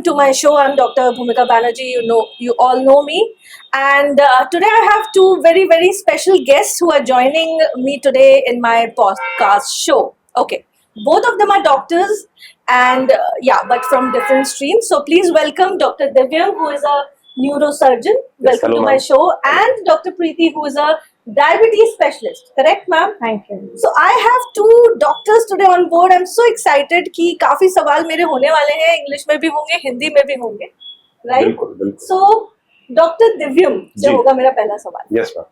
welcome to my show. I'm Dr. Bhumika Banerjee. You all know me. And today I have two very, very special guests who are joining me today in my podcast show. Okay. Both of them are doctors and but from different streams. So please welcome Dr. Divyam, who is a neurosurgeon. Yes, Welcome hello, to my ma'am. show. And Dr. Preeti, who is a diabetes specialist. Correct, ma'am? Thank you. So I have two doctors today on board. I'm so excited कि काफी सवाल मेरे होने वाले हैं, English में भी होंगे, हिंदी में भी होंगे, right? बिल्कुल बिल्कुल So डॉक्टर दिव्यम से जी। होगा मेरा पहला सवाल. Yes ma'am.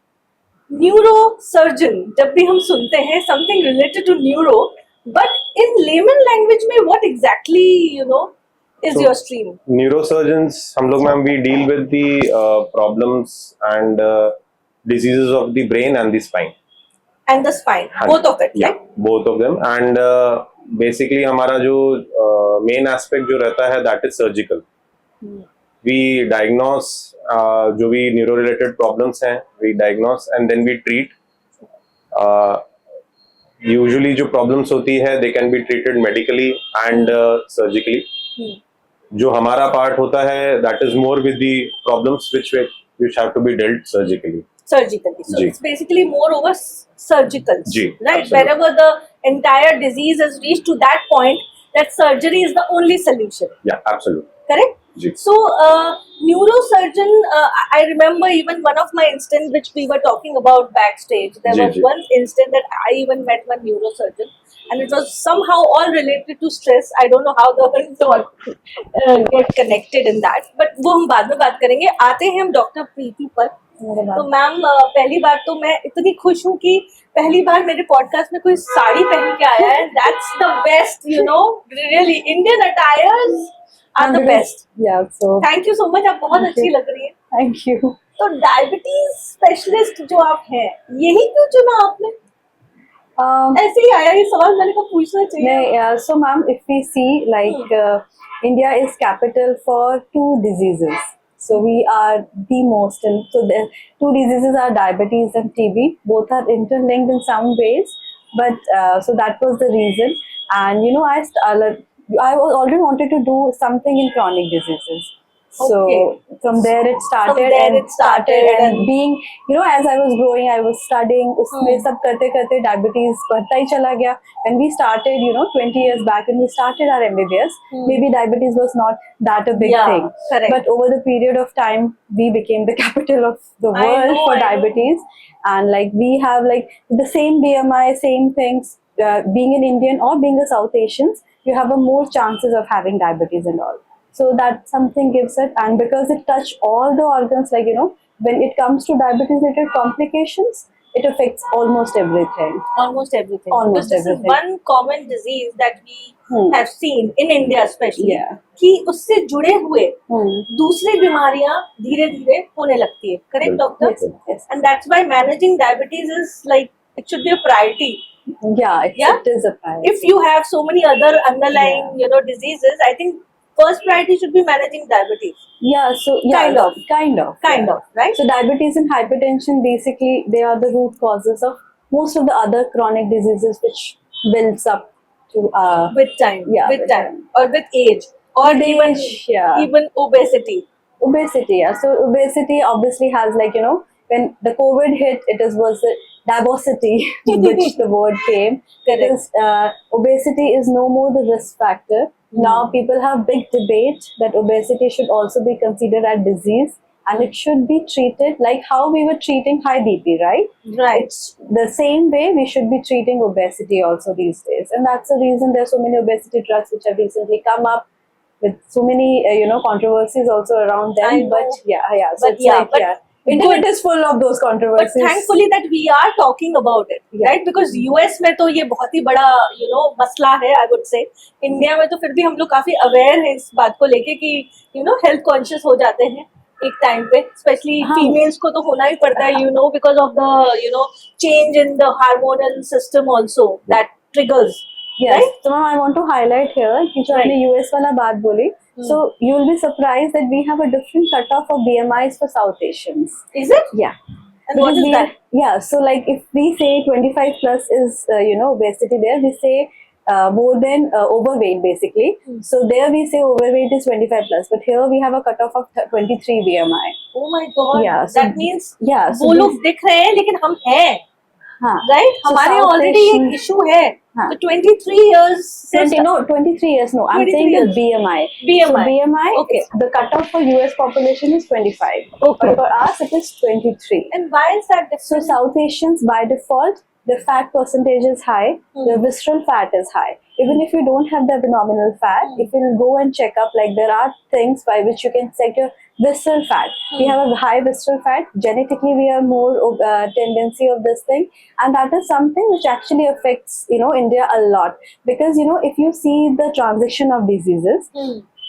न्यूरो सर्जन जब भी हम सुनते हैं something related to neuro, but in layman language में what exactly is So, your stream? Neurosurgeons हम लोग ma'am we deal with the problems and diseases of the brain and the spine. And the spine, both of it, Yeah, right? both of them. And basically हमारा जो main aspect जो रहता है that is surgical. We diagnose जो भी neuro related problems हैं, we diagnose and then we treat. Usually जो problems होती है they can be treated medically and surgically. जो हमारा part होता है that is more with the problems which have to be dealt surgically. Surgically. So ji. it's basically more over surgical, ji, right? absolutely. Wherever the entire disease has reached to that point, that surgery is the only solution. Yeah, absolutely. Correct? Ji. So, neurosurgeon, I remember even one of my instance which we were talking about backstage. There ji, was ji. one instant that I even met one neurosurgeon, and it was somehow all related to stress. I don't know how the thought get connected in that, but वो हम बाद में बात करेंगे. आते हैं हम doctor प्रीति पर. तो मैम पहली बार तो मैं इतनी खुश हूँ कि पहली बार मेरे पॉडकास्ट में कोई साड़ी पहन के आया है. That's the best, really Indian attires are the best. Yeah, so thank you so much. आप बहुत अच्छी लग रही है. thank you. तो डायबिटीज स्पेशलिस्ट जो आप हैं, यही क्यों चुना आपने? ऐसे ही आया ये सवाल, मैंने कहा पूछना चाहिए. So ma'am, if we see like India is capital for two diseases. So we are the most, and so the two diseases are diabetes and TB. Both are interlinked in some ways, but so that was the reason. And I was already wanted to do something in chronic diseases. So Okay. from there it started. From there and it started and being as I was growing, I was studying. उसमें सब करते करते diabetes बढ़ता ही चला गया. When we started, 20 years back, when we started our MBBS, maybe diabetes was not that a big Yeah, thing. correct. But over the period of time, we became the capital of the I world know, for I know. diabetes, and like we have like the same BMI, same things. Being an Indian or being a South Asians, you have a more chances of having diabetes and all. So that something gives it, and because it touch all the organs, like when it comes to diabetes related complications, it affects almost everything. Almost everything. Almost Because this everything. is one common disease that we have seen in India especially. Yeah. कि उससे जुड़े हुए Hmm. दूसरी बीमारियां धीरे धीरे होने लगती है. Correct doctor? Yes, yes. And that's why managing diabetes is like, it should be a priority. Yeah, Yeah? it is a priority. If you have so many other underlying diseases, I think first priority should be managing diabetes. Yeah, so yeah, Kind of. kind of. Right? So diabetes and hypertension, basically, they are the root causes of most of the other chronic diseases, which builds up to With time. Yeah, With with time. Or with age. Or With even age, yeah. even obesity. obesity. Yeah, so obesity obviously has like when the COVID hit, was the diversity which the word came. Correct. Because obesity is no more the risk factor. Now people have big debate that obesity should also be considered a disease, and it should be treated like how we were treating high BP, right? Right. It's the same way we should be treating obesity also these days, and that's the reason there's so many obesity drugs which have recently come up with so many controversies also around them. I know. But yeah, so But it's yeah, like but internet is full of those But controversies. thankfully that we are talking about it, Yeah. right? Because US में तो ये बहुत ही बड़ा मसला है, I would say. India में तो फिर भी हम लोग काफी अवेयर हैं इस बात को लेके कि हेल्थ कॉन्शियस हो जाते हैं एक टाइम पे, स्पेशली हाँ. फीमेल्स को तो होना ही पड़ता है, because of the change in the hormonal system also that triggers. Yes. Right? So ma'am, I want to highlight here कि जो आपने US वाला बात बोली, so you will be surprised that we have a different cutoff of BMIs for South Asians. Is it? Yeah. And what Because is that? Yeah, so like if we say 25 plus is obesity there, we say more than overweight basically. So there we say overweight is 25 plus, but here we have a cutoff of 23 BMI. Oh my God. Yeah, so- That means Yeah, so वो लोग दिख रहे हैं लेकिन हम हैं, हाँ, right? So हमारे South ऑलरेडी Asian- एक इशू है. हाँ. तो 23 years से 23 years. No, I'm 23 saying the years. BMI. BMI. So BMI, Okay. the cutoff for US population is 25. Okay. But for us, it is 23. And why is that So different? South Asians, by default, the fat percentage is high, the visceral fat is high. Even if you don't have the abdominal fat, if you go and check up, like there are things by which you can check your visceral fat. We have a high visceral fat. Genetically, we have more tendency of this thing, and that is something which actually affects India a lot, because if you see the transition of diseases.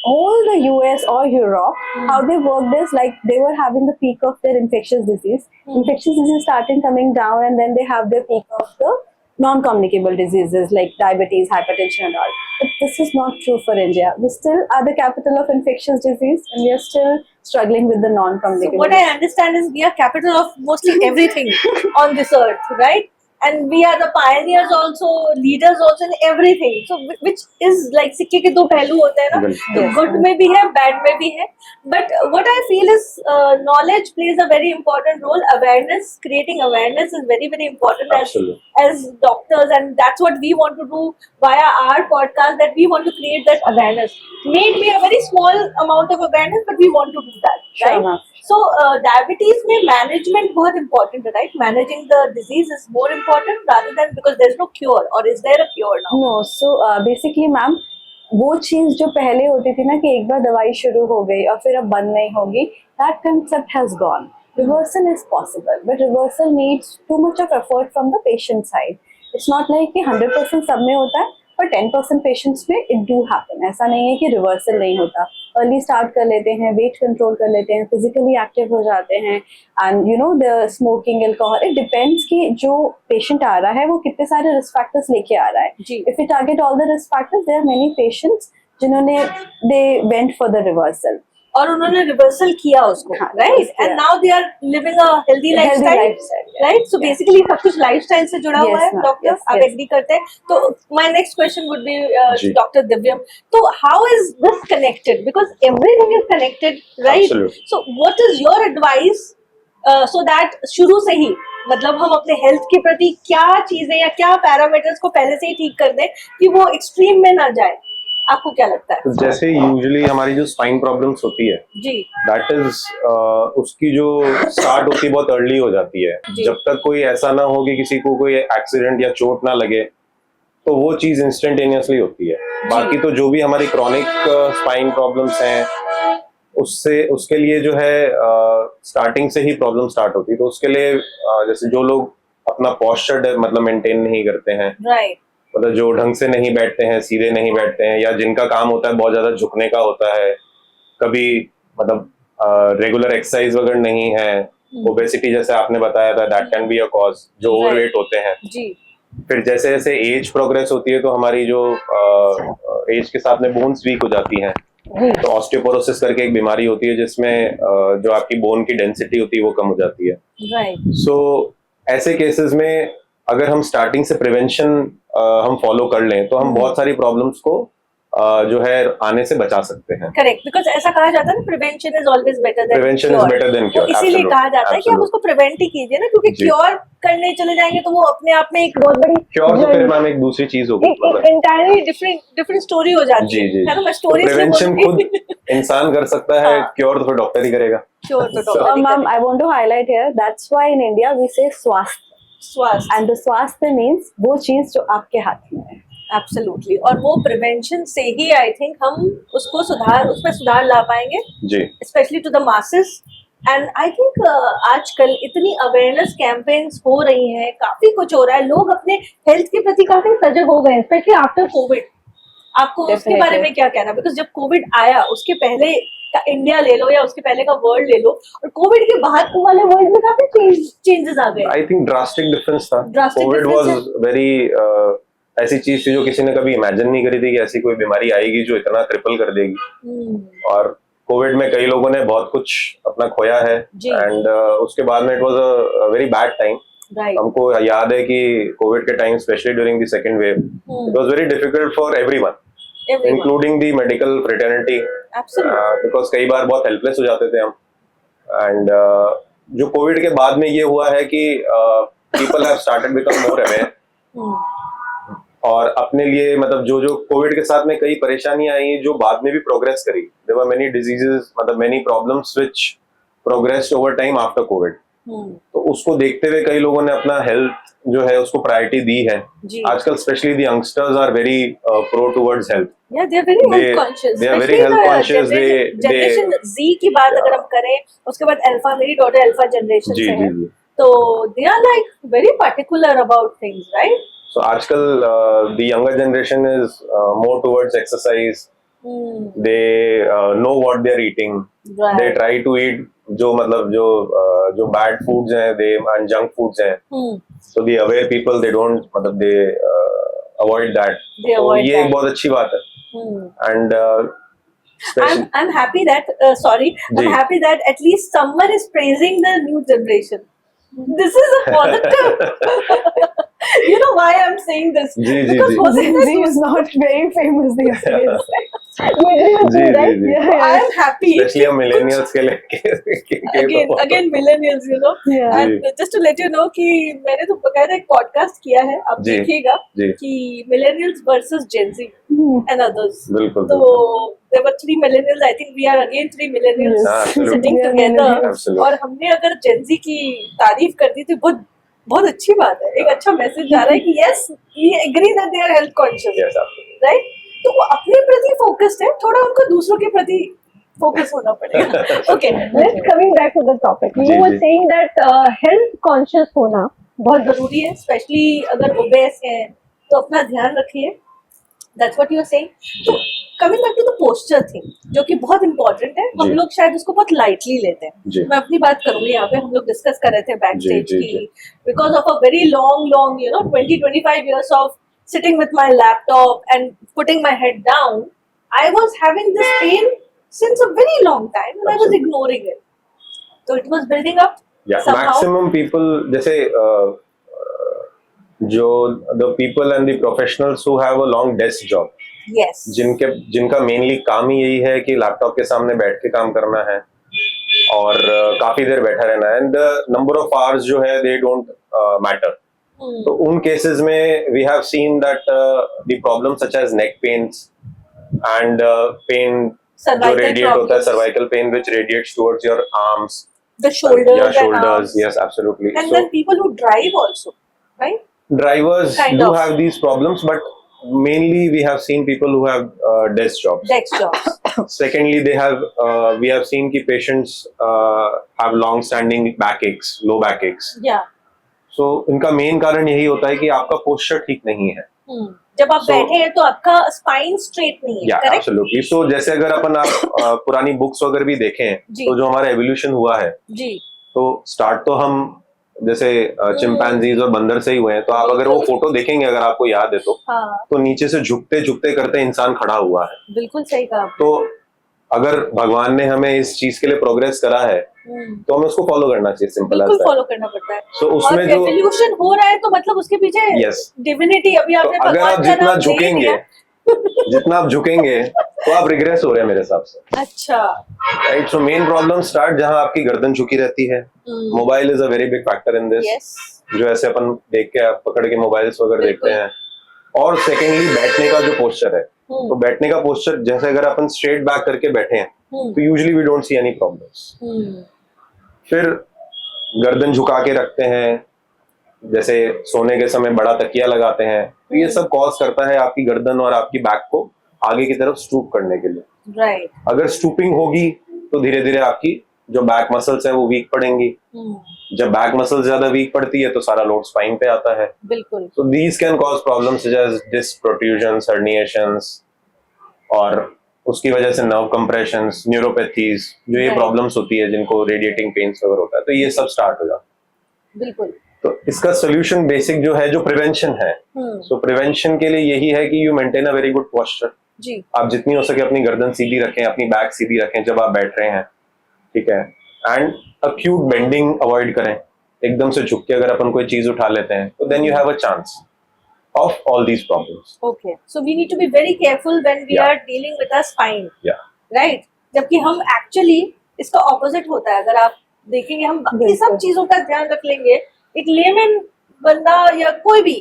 All the US or Europe, how they worked is like they were having the peak of their infectious disease. Infectious disease started coming down, and then they have their peak of the non-communicable diseases like diabetes, hypertension, and all. But this is not true for India. We still are the capital of infectious disease, and we are still struggling with the So non-communicable. what I understand is we are capital of mostly everything on this earth, right? And we are the pioneers also, leaders also in everything. So which is like सिक्के के दो पहलू होते हैं ना, बिल्कुल। तो good में भी है, bad में भी है. But what I feel is knowledge plays a very important role. Awareness, creating awareness is very, very important Absolutely. as doctors, and that's what we want to do via our podcast, that we want to create that awareness. May it be a very small amount of awareness, but we want to do that, Sure, right? ma'am. So diabetes में management बहुत important है, right? Managing the disease is more important rather than, because there's no cure, or is there a cure now? No, so basically ma'am वो चीज जो पहले होती थी ना कि एक बार दवाई शुरू हो गई और फिर अब बंद नहीं होगी, that concept has gone. Reversal is possible, but reversal needs too much of effort from the patient side. It's not like कि 100% सब में होता है, पर 10% पेशेंट्स में it do happen. ऐसा नहीं है कि रिवर्सल नहीं होता. अर्ली स्टार्ट कर लेते हैं, वेट कंट्रोल कर लेते हैं, फिजिकली एक्टिव हो जाते हैं, and the smoking, alcohol, it depends कि जो पेशेंट आ रहा है वो कितने सारे रिस्क फैक्टर्स लेके आ रहा है. जी. If you target all the risk factors, there are many patients जिन्होंने they went for the reversal. और उन्होंने रिवर्सल किया उसको, हाँ, right? किया. And now they are living a healthy lifestyle, yeah. right? So basically सब कुछ lifestyle से जुड़ा हुआ Yes, है, ma'am. डॉक्टर. Yes, आप yes. एग्री करते हैं? तो my next question would be ji. Dr. Divyam. So how is this connected? Because everything is connected, right? Absolutely. So what is your advice so that शुरू से ही, मतलब हम अपने health के प्रति क्या चीजें या क्या पैरामीटर्स को पहले से ही ठीक कर दें कि वो एक्सट्रीम में ना जाए? आपको क्या लगता है? तो जैसे यूजुअली हमारी जो स्पाइन प्रॉब्लम्स होती है, जी. दैट इज उसकी जो स्टार्ट होती है बहुत अर्ली हो जाती है. जी. जब तक कोई ऐसा ना हो कि किसी को कोई एक्सीडेंट या चोट ना लगे, तो वो चीज इंस्टेंटेनियसली होती है. बाकी तो जो भी हमारी क्रॉनिक स्पाइन प्रॉब्लम्स हैं, उसके लिए जो है स्टार्टिंग से ही प्रॉब्लम स्टार्ट होती है. तो उसके लिए जैसे जो लोग अपना पोस्चर मतलब मेंटेन नहीं करते हैं, राइट. मतलब जो ढंग से नहीं बैठते हैं, सीधे नहीं बैठते हैं, या जिनका काम होता है बहुत ज्यादा झुकने का होता है, कभी मतलब रेगुलर एक्सरसाइज वगैरह नहीं है, ओबेसिटी जैसे आपने बताया था, that can be a cause, जो ओवरवेट होते हैं. जी. फिर जैसे जैसे एज प्रोग्रेस होती है तो हमारी जो एज के साथ में बोन्स वीक हो जाती हैं. तो ऑस्टियोपोरोसिस करके एक बीमारी होती है जिसमें जो आपकी बोन की डेंसिटी होती है वो कम हो जाती है. राइट. सो ऐसे केसेस में अगर हम स्टार्टिंग से प्रिवेंशन हम फॉलो कर लें तो हम बहुत सारी प्रॉब्लम्स को जो है आने से बचा सकते हैं. करेक्ट, बिकॉज ऐसा कहा जाता है ना, prevention is always better than prevention is better than cure. इसीलिए कहा जाता है कि आप उसको प्रिवेंट ही कीजिए ना, क्योंकि जी. क्योर करने चले जाएंगे तो वो अपने आप में एक बहुत बड़ी क्योर तो फिर मैम एक दूसरी चीज होगी, मतलब एंटायरली डिफरेंट स्टोरी हो जाती जी जी. है ना. मैं स्टोरी प्रिवेंशन खुद इंसान कर सकता है, क्योर तो फिर डॉक्टर ही करेगा. क्योर तो So, ma'am, I want to highlight here, that's why in India we say स्वास्थ्य. स्वास्थ्य. And the स्वास्थ्य means वो चीज जो आपके हाथ में है. एब्सोल्युटली. और वो प्रिवेंशन से ही आई थिंक हम उसमें सुधार ला पाएंगे, जी. Specially to the masses. And I think आजकल इतनी अवेयरनेस कैंपेन्स हो रही हैं, काफी कुछ हो रहा है, लोग अपने हेल्थ के प्रति काफी सजग हो गए, स्पेशली आफ्टर कोविड. आपको उसके Definitely. बारे में क्या कहना? बिकॉज जब कोविड आया, उसके पहले का इंडिया ले लो या उसके पहले का वर्ल्ड ले लो, और कोविड के बाद वाले वर्ल्ड में काफी चेंजेस आ गए. आई थिंक ड्रास्टिक डिफरेंस था. Drastic Covid difference was very ऐसी चीज थी जो किसी ने कभी इमेजिन नहीं करी थी कि ऐसी कोई बीमारी आएगी जो इतना क्रिपल कर देगी. और कोविड में कई लोगों ने बहुत कुछ अपना खोया है, जी. एंड उसके बाद में it was a very bad time. Right. हमको याद है कि कोविड के time specially during the second wave it was very difficult for everyone Everyone. Including the medical fraternity Absolutely. Because कई बार बहुत हेल्पलेस हो जाते थे हम एंड जो कोविड के बाद में ये हुआ है कि people have started become more aware Hmm. और अपने लिए मतलब जो जो कोविड के साथ में कई परेशानियां आई जो बाद में भी प्रोग्रेस करी देयर वर मेनी डिजीजेस मतलब many problems which progressed over time after Covid Hmm. तो उसको देखते हुए कई लोगों ने अपना हेल्थ जो है उसको प्रायोरिटी दी है जी. आजकल specially the youngsters are very pro towards health Yeah, they are very They- health conscious. they are very Especially health the conscious. generation Z की बात Yeah. अगर हम करें, उसके बाद अल्फा, मेरी डॉटर अल्फा जनरेशन जी से जी है, जी तो they are like very particular about things, right? So आजकल the younger generation is more towards exercise Hmm. They know what they are eating Right. They try to eat जो मतलब जो bad foods हैं they and junk foods हैं Hmm. So the aware people they don't मतलब they avoid that They तो avoid ये एक that. बहुत अच्छी बात है Hmm. And I'm happy that I'm जी. happy that at least someone is praising the new generation. This is a positive. You know why I'm saying this? जी, जी, Because जी. हो सकता Z है is not very famous these days. जी जी जी Yeah, I yeah. am happy. Specially हम मिलेनियल्स के लिए again millennials, you know. Yeah. And just to let you know कि मैंने तो बकायदा एक पॉडकास्ट किया है, आप जी, देखिएगा जी। कि millennials versus Gen Z Hmm. and others. बिल्कुल तो there were 3 millennials. I think we are again 3 millennials Yes. absolutely. sitting Yeah, together. millennials. Absolutely. और हमने अगर Gen Z की तारीफ कर दी तो बहुत बहुत अच्छी बात है, एक अच्छा मैसेज जा रहा है कि yes, we agree that they are health conscious, Yes, absolutely. right? तो वो अपने प्रति फोकस्ड है, थोड़ा उनको दूसरों के प्रति फोकस होना पड़ेगा. Okay, Let's coming back to the topic. Ji, You were ji. saying that health conscious होना बहुत जरूरी है, स्पेशली अगर ओबेस हैं तो अपना ध्यान रखिए. That's what you are saying. तो coming back to the posture thing, जो कि बहुत important है, हम जी. लोग शायद उसको बहुत lightly लेते हैं. जी. मैं अपनी बात करूंगी यहाँ पे, हम लोग डिस्कस कर रहे थे backstage जी, की जी. because of a very long 20-25 years of sitting with my laptop and putting my head down, I was having this pain since a very long time and I was Absolutely. ignoring it. So it was building up Yeah, somehow. maximum people जैसे जो the people and the professionals who have a long desk job Yes. जिनका mainly काम ही यही है कि laptop के सामने बैठ के काम करना है और काफी देर बैठा रहना है and the number of hours जो है दे डोंट मैटर Hmm. तो उन केसेस में we have seen that the problem such as neck pains and pain जो Cervical रेडिएट होता है problems. Cervical pain which radiates towards your arms The shoulders yeah and shoulders arms. yes absolutely And so then people who drive also, right? drivers Kind do of. have these problems but mainly we have seen people who have desk jobs Desk jobs. secondly they have we have seen ki patients have long standing backaches low backaches Yeah. so इनका main कारण यही होता है कि आपका posture ठीक नहीं है जब आप So- बैठे हैं तो आपका स्पाइन स्ट्रेट नहीं है, या करेक्ट? एब्सोल्युटली सो जैसे अगर अपन आप पुरानी बुक्स वगैरह भी देखें जी. तो जो हमारा एवोल्यूशन हुआ है जी. तो स्टार्ट तो हम जैसे चिंपैंजीज और बंदर से ही हुए हैं तो आप अगर वो फोटो देखेंगे अगर आपको याद है हाँ, तो नीचे से झुकते झुकते करते इंसान खड़ा हुआ है बिल्कुल सही कहा आपने. तो अगर भगवान ने हमें इस चीज के लिए प्रोग्रेस करा है तो हमें उसको फॉलो करना चाहिए सिंपल बिल्कुल एज फॉलो करना पड़ता है. सो और उसमें जो एवोल्यूशन हो रहा है तो मतलब उसके पीछे Yes. डिविनिटी, अभी तो आपने अगर भगवान आप का जितना नाम ले ही झुकेंगे दिया. जितना आप झुकेंगे तो आप रिग्रेस हो रहे हैं मेरे हिसाब से अच्छा. Right so main problem start जहां आपकी गर्दन झुकी रहती है mobile is a very big factor in this yes. जो ऐसे अपन देख के आप पकड़ के मोबाइल्स वगैरह बिल्कुल. देखते हैं और सेकेंडली बैठने का जो पोस्चर है तो बैठने का पोस्चर जैसे अगर अपन स्ट्रेट बैक करके बैठे हैं तो usually we don't see any problems फिर गर्दन झुका के रखते हैं जैसे सोने के समय बड़ा तकिया लगाते हैं तो ये सब कॉज करता है आपकी गर्दन और आपकी बैक को आगे की तरफ स्टूप करने के लिए. राइट. अगर स्टूपिंग होगी तो धीरे धीरे आपकी जो बैक मसल्स हैं वो वीक पड़ेंगी. जब बैक मसल्स ज्यादा वीक पड़ती है तो सारा लोड स्पाइन पे आता है. बिल्कुल. So these can cause problems such as disc protrusions, herniations और उसकी वजह से नर्व कंप्रेशंस, न्यूरोपैथीज जो ये Right. प्रॉब्लम्स होती है जिनको रेडिएटिंग पेन्स वगैरह होता है तो ये सब स्टार्ट हो जाता बिल्कुल. है. तो इसका सोल्यूशन बेसिक जो है जो प्रिवेंशन है सो प्रिवेंशन के लिए यही है कि you maintain a very good posture. जी. आप जितनी हो सके अपनी गर्दन सीधी रखें अपनी बैक सीधी रखें जब आप बैठ रहे हैं ठीक है एंड अक्यूट बेंडिंग अवॉइड करें एकदम से झुक के अगर अपन कोई चीज उठा लेते हैं तो then you have a chance of all these problems. Okay. So we need to be very careful when we Yeah. are dealing with our spine, Yeah. right? जबकि हम actually इसका opposite होता है. अगर आप देखेंगे हम बाकी बिल्कुल. सब चीजों का ध्यान रख लेंगे, एक लेमन बंदा या कोई भी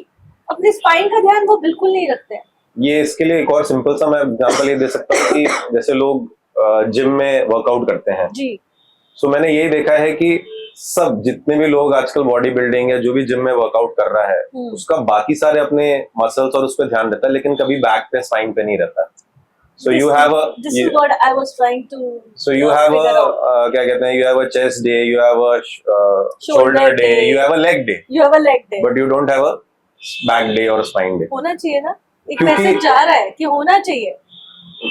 अपने स्पाइन का ध्यान वो बिल्कुल नहीं रखते हैं. ये इसके लिए एक और सिंपल सा मैं एग्जांपल ये दे सकता हूँ कि जैसे लोग जिम में वर्कआउट करते हैं. जी. सो मैंने यही देखा है कि सब जितने भी लोग आजकल बॉडी बिल्डिंग या जो भी जिम में वर्कआउट कर रहा है उसका बाकी सारे अपने मसल्स और उस पर ध्यान रहता है, लेकिन कभी बैक पे स्पाइन पे नहीं रहता. So you have a This is what I was trying to. So you have figure a out. क्या कहते हैं, you have a chest day, you have a shoulder day, you have a leg day, You have a leg day. but you don't have a back day or a spine day. होना चाहिए ना, एक क्योंकि- message जा रहा है कि होना चाहिए.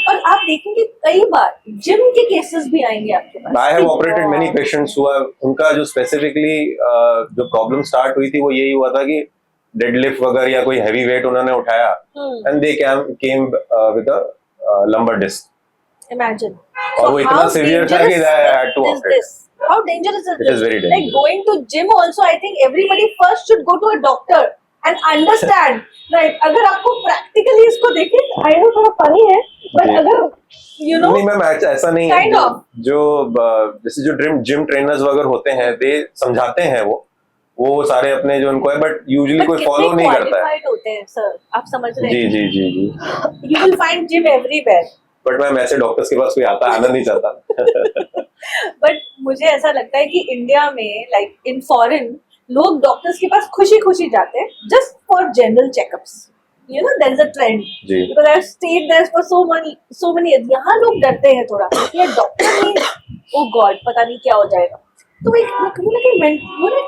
और आप देखेंगे कई बार जिम के केसेस भी आएंगे आपके पास. I have operated many patients who have उनका जो specifically जो प्रॉब्लम स्टार्ट हुई थी वो यही हुआ था कि डेडलिफ्ट वगैरह या कोई हैवी वेट उन्होंने उठाया and they came with a lumbar disc. Imagine. और वो इतना how severe था कि dangerous I had to is operate. this? How dangerous is It this? is very Like dangerous. going to gym also, I think everybody first should go to a doctor and understand. Right? अगर आपको practically इसको देखें, I know थोड़ा funny है, but जी. अगर you know, नहीं ma'am ऐसा नहीं है. Kind of. जो जैसे जो जिम ट्रेनर्स वगैरह होते हैं दे समझाते हैं वो सारे अपने जो उनको है, बट यूजुअली but कोई कितने फॉलो नहीं करता है. qualified होते हैं सर, आप समझ रहे जी हैं? जी जी जी. You will find gym everywhere. But ma'am ऐसे डॉक्टर्स के पास कोई आता आना नहीं चाहता. बट मुझे ऐसा लगता है कि इंडिया में लाइक इन फॉरेन लोग डॉक्टर्स के पास खुशी खुशी जाते हैं just for general checkups. You know there is a trend जी. Because I have stayed there for so many years. यहाँ लोग डरते हैं थोड़ा कि डॉक्टर नहीं, ओ गॉड पता नहीं क्या हो जाएगा. तो एक वो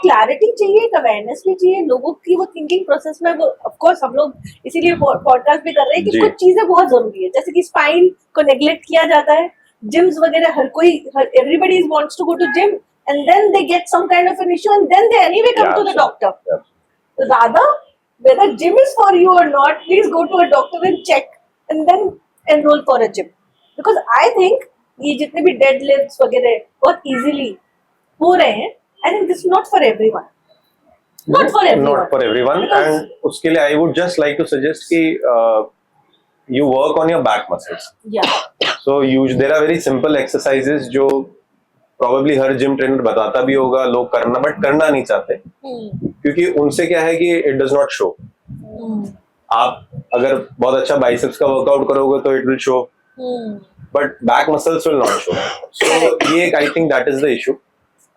क्लैरिटी चाहिए, एक अवेयरनेस भी चाहिए लोगों की. वो थिंकिंग प्रोसेस में वो ऑफ कोर्स हम लोग इसीलिए पॉडकास्ट भी कर रहे हैं कि जी. कुछ चीजें बहुत जरूरी है. जैसे कि स्पाइन को नेग्लेक्ट किया जाता है. जिम्स वगैरह हर कोई everybody wants to go to gym and then they get some kind of an issue and then they anyway come Yeah, to the sure. doctor. Yeah. Rather, whether gym is for you or not, please go to a doctor and check and then enroll for a gym. Because I think ये जितने भी deadlifts वगैरह बहुत easily हो रहे हैं, I think this is not for everyone. Not for everyone. Not for everyone. Because- And उसके लिए I would just like to suggest कि you work on your back muscles. Yeah. So there are very simple exercises जो probably हर gym trainer बताता भी होगा लोग करना, but करना नहीं चाहते क्योंकि उनसे क्या है कि it does not show. आप अगर बहुत अच्छा बाइसेप्स का वर्कआउट करोगे तो it will show, but back muscles will not show. So ये एक I think that is the issue.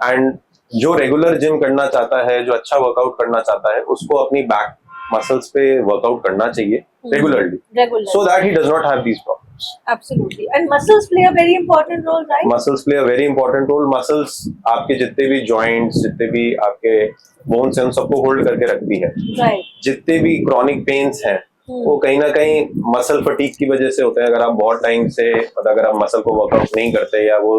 And जो रेगुलर जिम करना चाहता है, जो अच्छा वर्कआउट करना चाहता है, उसको अपनी बैक मसल्स पे वर्कआउट करना चाहिए regularly, Regular. so that he does not have these problems. Absolutely. And muscles play a very important role, right? Muscles play a very important role. Muscles आपके जितने भी joints, जितने भी आपके bones हैं, उन सबको होल्ड करके रखती है. Right. जितने भी chronic pains हैं वो कहीं ना कहीं मसल फटीक की वजह से होते हैं. अगर आप बहुत टाइम से मतलब अगर आप मसल को वर्कआउट नहीं करते या वो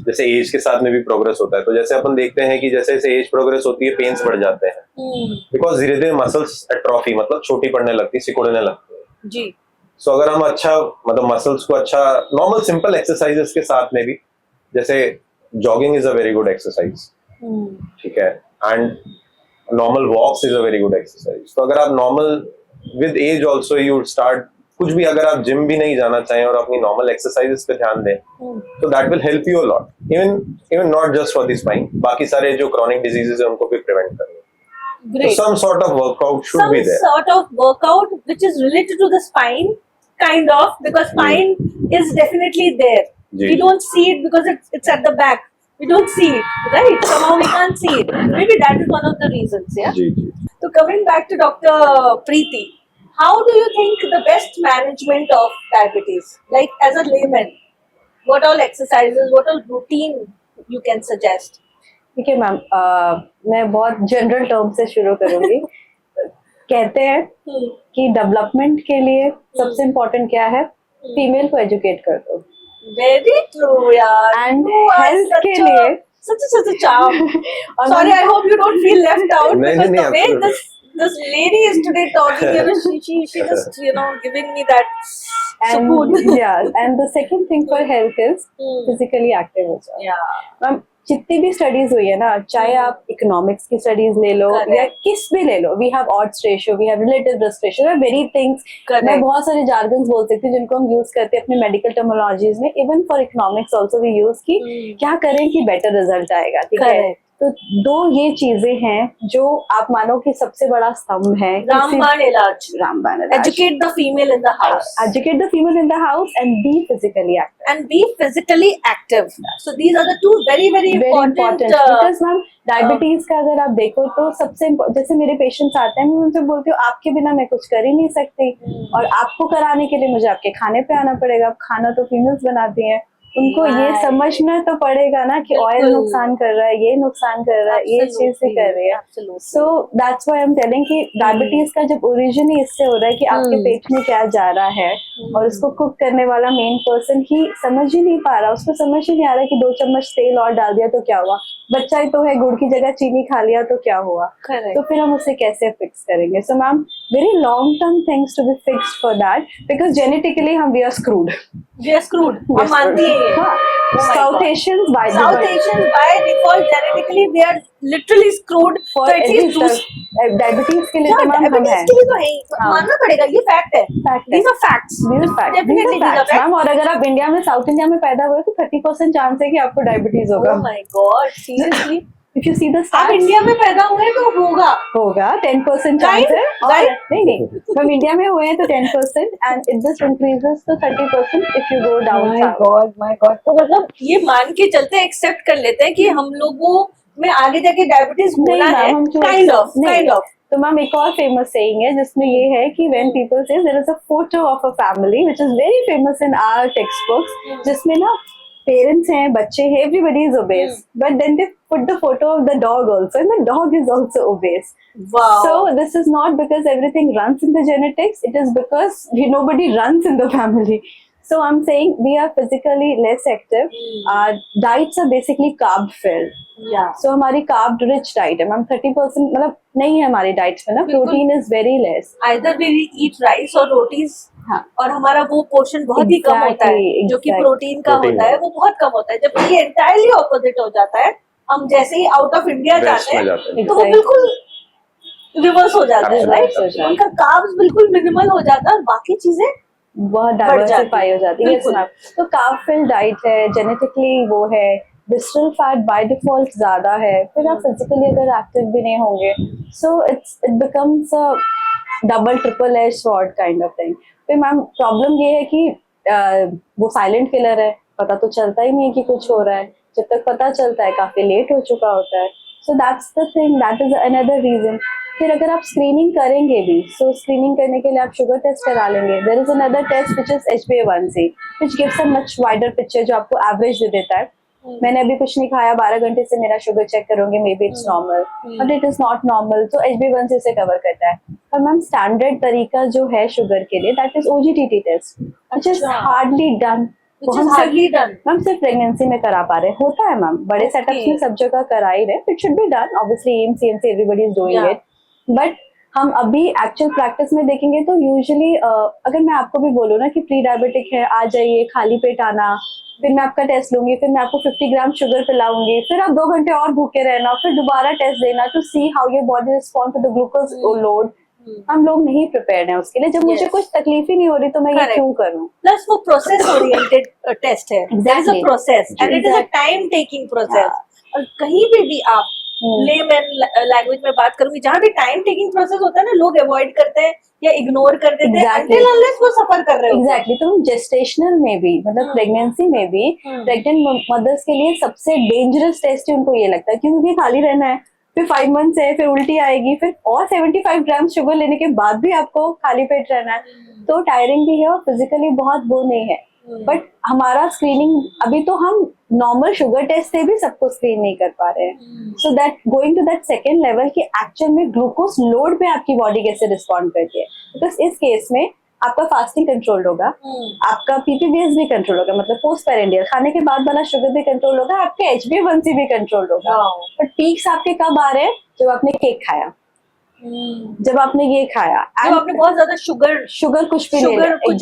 जैसे एज के साथ में भी प्रोग्रेस होता है, तो जैसे अपन देखते हैं कि जैसे जैसे एज प्रोग्रेस होती है पेन्स बढ़ जाते हैं बिकॉज धीरे धीरे मसल्स एट्रोफी मतलब छोटी पड़ने लगती है, सिकुड़ने लगती है. जी. सो अगर हम अच्छा मतलब मसल्स को अच्छा नॉर्मल सिंपल एक्सरसाइजेस के साथ में भी, जैसे jogging is a very good exercise, ठीक है, and normal walks is a very good exercise. तो अगर आप normal with age also you start कुछ भी, अगर आप जिम भी नहीं जाना चाहें और अपनी नॉर्मल एक्सरसाइजेस पे ध्यान दें तो that will help you a lot. Even not just for the spine, बाकी सारे जो क्रॉनिक डिजीजेस है उनको भी प्रिवेंट करेंगे. So Great. some sort of workout should Some be there. sort of workout which is related to the spine, kind of, because spine is definitely there. Ji. We don't see it because it's at the back. We don't see it, right? Somehow we can't see it. Maybe that is one of the reasons, yeah? Ji ji. So coming back to Dr. Preeti, how do you think the best management of diabetes? Like as a layman, what all exercises, what all routine you can suggest? ठीक है ma'am, मैं बहुत general term से शुरू करूंगी. कहते हैं कि डेवलपमेंट के लिए सबसे इम्पोर्टेंट क्या है, फीमेल को एजुकेट कर दो. Very true, yeah. And You are health such के a- लिए- such a charm. और Sorry, I hope you don't feel left out नहीं, because नहीं, the way absolutely. this lady is today talking, you know, she just giving me that sukoon. and yeah, and the second thing for health is physically active also. Yeah. Ma'am जितनी भी studies हुई है ना, चाहे आप economics की studies ले लो Correct. या किस भी ले लो, we have odds ratio, we have relative risk ratio, very things. Correct. मैं बहुत सारे जार्गन्स बोल सकती हूँ जिनको हम यूज करते हैं अपने मेडिकल टर्मिनोलॉजीज में, even for economics also we use की क्या करें कि बेटर रिजल्ट आएगा, ठीक है। Correct. तो दो ये चीजें हैं जो आप मानो कि सबसे बड़ा स्तंभ है रामबाण इलाज, रामबाण educate the female in the house educate the female in the house and be physically active. and be physically active. So these are the two very very important important, because ma'am diabetes का अगर आप देखो तो सबसे जैसे मेरे patients आते हैं, मैं उनसे बोलती हूँ आपके बिना मैं कुछ कर ही नहीं सकती, और आपको कराने के लिए मुझे आपके खाने पे आना पड़ेगा। अब खाना तो फीमेल्स बनाती हैं, उनको ये Right. समझना तो पड़ेगा ना कि ऑयल बिल्कुल। नुकसान कर रहा है, ये नुकसान कर रहा है, ये चीज भी कर रही है। Absolutely. So that's why I am telling कि डायबिटीज का जब ओरिजिन ही इससे हो रहा है कि आपके पेट में क्या जा रहा है, और उसको कुक करने वाला मेन पर्सन ही समझ ही नहीं पा रहा, उसको समझ ही नहीं आ रहा कि 2 चम्मच तेल और डाल दिया तो क्या हुआ, बच्चा ही तो है, गुड़ की जगह चीनी खा लिया तो क्या हुआ। Correct. तो फिर हम उसे कैसे फिक्स करेंगे? So ma'am very long term things to be fixed for that, because genetically हम we are screwed. We are screwed. हम मानती हैं ये। Oh my south God. Asians by South Asians by default genetically we are literally screwed. For तो at least diabetes के लिए yeah, तो ma'am हम diabetes हैं। के लिए तो है ही, हाँ। मानना पड़ेगा, ये फैक्ट है। Fact है। These are facts. These are facts. Definitely These are facts, ma'am. और अगर आप इंडिया में, साउथ इंडिया में पैदा हुए तो 30% चांस है कि आपको डायबिटीज होगा। Oh my God, seriously? If you see the आप स्टैट्स, इंडिया में पैदा हुए तो होगा। होगा 10% चांस Right? है। और Right? नहीं, हम इंडिया में हुए हैं तो 10%, and it just increases to 30% if you go down south. my God. तो मतलब ये मान के चलते एक्सेप्ट कर लेते हैं कि हम लोगों में आगे जाके डायबिटीज नहीं होना है। मैम, हम क्यों Kind of. तो मैम एक और फेमस सेइंग है जिसमें ये है कि when people say there is a photo of a family which is very famous in our textbooks, जिसमें ना पेरेंट्स हैं, बच्चे हैं, everybody is obese, but then they put the photo of the dog also, and the dog is also obese. Wow. So this is not because everything runs in the genetics, it is because nobody runs in the family. So I'm saying we are physically less active. Our diets are basically carb filled. Yeah. So हमारी carb rich diet है ma'am, 30% मतलब नहीं है हमारी diets में ना, बिल्कुल। protein is very less. Either we eat rice और रोटीज, हाँ। और हमारा वो पोर्शन बहुत ही कम होता है Exactly, जो कि exactly. प्रोटीन का Protein होता है, वो बहुत कम होता है, जबकि ये एंटायरली ऑपोजिट हो जाता है। हम जैसे ही आउट ऑफ इंडिया West जाते में हैं जाते हैं। तो वो Exactly. बिल्कुल रिवर्स हो जाता है, Absolutely, राइट? absolutely. उनका कार्ब्स बिल्कुल मिनिमल हो जाता है और बाकी चीजें बहुत बढ़ जाती डाइवर्सिफाई हो जाती है। Yes, बिल्कुल। ma'am. तो कार्ब फिल्ड डाइट है, जेनेटिकली वो है, विसरल फैट बाय डिफॉल्ट ज्यादा है, फिर आप फिजिकली अगर एक्टिव भी नहीं होंगे, so it becomes a double triple edge sword kind of thing. फिर मैम प्रॉब्लम ये है कि वो साइलेंट किलर है, पता तो चलता ही नहीं है कि कुछ हो रहा है, जब तक पता चलता है काफी लेट हो चुका होता है। So that's the thing, that is another reason. फिर अगर आप स्क्रीनिंग करेंगे भी, सो स्क्रीनिंग करने के लिए आप शुगर टेस्ट करा लेंगे। There is another test which is HbA1c which gives a much wider picture, जो आपको एवरेज दे देता है। मैंने अभी कुछ नहीं खाया, 12 घंटे से मेरा शुगर चेक करोगे, may be it's normal, but it is not normal, तो HbA1c से कवर करता है। और मैम स्टैंडर्ड तरीका जो है शुगर के लिए, that is OGTT test which is अच्छा। Hardly done. which is hardly done. Ma'am सिर्फ प्रेगनेंसी में करा पा रहे हैं, होता है मैम, बड़े Okay. सेटअप्स में सब जगह करा ही रहे, it should be done, obviously AIIMS CMC everybody is doing Yeah. It, but हम अभी एक्चुअल प्रैक्टिस में देखेंगे तो यूजुअली अगर मैं आपको भी बोलूँ ना कि प्री डायबिटिक है, आ जाइए, खाली पेट आना, फिर मैं आपका टेस्ट लूंगी, फिर मैं आपको 50 ग्राम शुगर पिलाऊंगी, फिर आप 2 घंटे और भूखे रहना, फिर दोबारा टेस्ट देना to see how your body respond to the glucose load. हम लोग नहीं प्रिपेयर्ड हैं उसके लिए। जब मुझे Yes. कुछ तकलीफ ही नहीं हो रही तो मैं ये Correct. क्यों करूं? प्लस वो प्रोसेस ओरिएंटेड टेस्ट है, there is a Exactly. Process and it is a Exactly. Time taking process. और कहीं पे भी आप लेमैन लैंग्वेज में बात करूंगी, जहाँ भी टाइम टेकिंग प्रोसेस होता है ना, लोग अवॉइड करते हैं या इग्नोर कर देते हैं Exactly. until unless वो सफर कर रहे होते हैं। एग्जैक्टली। तो हम जेस्टेशनल में भी, मतलब प्रेगनेंसी में भी, प्रेग्नेंट मदर्स के लिए सबसे डेंजरस टेस्ट ही उनको ये लगता है, क्योंकि खाली रहना है, फिर 5 मंथ्स है, फिर उल्टी आएगी, फिर और 75 ग्राम शुगर लेने के बाद भी आपको खाली पेट रहना है, तो टायरिंग भी है और फिजिकली बहुत वो नहीं है। बट हमारा स्क्रीनिंग, अभी तो हम नॉर्मल शुगर टेस्ट से भी सबको स्क्रीन नहीं कर पा रहे हैं। So that going to that second level कि एक्चुअल में ग्लूकोज लोड पे आपकी बॉडी कैसे रिस्पॉन्ड करती है, बिकॉज इस केस में आपका फास्टिंग कंट्रोल होगा, आपका PPBS भी कंट्रोल होगा, मतलब पोस्ट पेरेंडियल खाने के बाद वाला शुगर भी कंट्रोल होगा, आपके HbA1c भी कंट्रोल होगा। Wow. बट पीक्स आपके कब आ रहे हैं? जब आपने केक खाया, जब आपने ये खाया जब आपने बहुत ज्यादा शुगर शुगर कुछ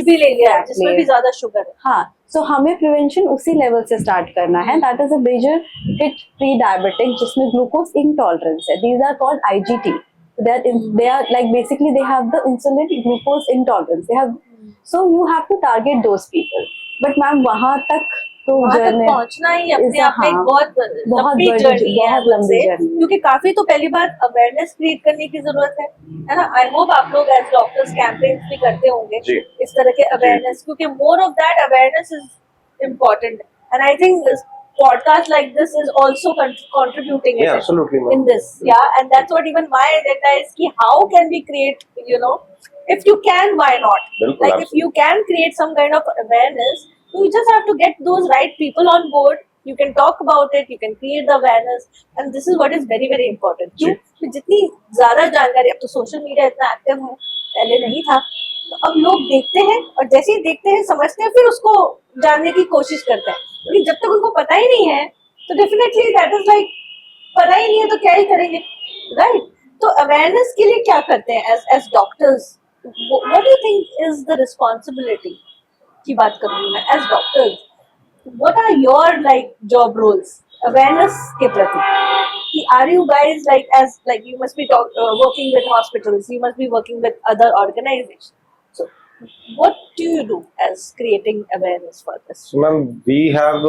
भी ले लिया जिसमें भी ज्यादा शुगर है. हाँ, सो हमें प्रिवेंशन उसी लेवल से स्टार्ट करना है. That is a major hit pre diabetic जिसमें ग्लूकोज इंटॉलरेंस है. These are called IGT. They are like basically they have the insulin glucose intolerance. They have, so you have to target those people. But ma'am वहाँ तक तो journey पहुंचना ही अपने आप में एक हाँ, बहुत लंबी जर्नी है, बहुत लंबी जर्नी. क्योंकि काफी तो पहली बात अवेयरनेस क्रिएट करने की जरूरत है ना. आई होप आप लोग एज डॉक्टर्स कैंपेन्स भी करते होंगे जी. इस तरह के अवेयरनेस, क्योंकि more of that awareness is important. And I think podcast like this is also contributing Yeah, absolutely, ma'am. in this. Yeah, and that's what even my agenda is ki how can we create, you know, if you can, why not? Bilkul, Like if you can create some kind of awareness, you just have to get those right people on board. You can talk about it, you can create the awareness, and this is what is very very important. जी. क्यों जितनी ज्यादा जानकारी, अब तो social media इतना active है, पहले नहीं था, तो अब लोग देखते हैं और जैसे ही देखते हैं समझते हैं, फिर उसको जानने की कोशिश करते हैं. लेकिन जब तक उनको पता ही नहीं है तो डेफिनेटली दैट इज लाइक पता ही नहीं है तो क्या ही करेंगे, राइट? तो अवेयरनेस के लिए क्या करते हैं as doctors? What do you think is the responsibility की बात करूँ मैं as doctors? What are your like job roles awareness के प्रति? Are you guys like you must be working with hospitals, you must be working with other organizations. So what do you do as creating awareness for this? So, ma'am, we have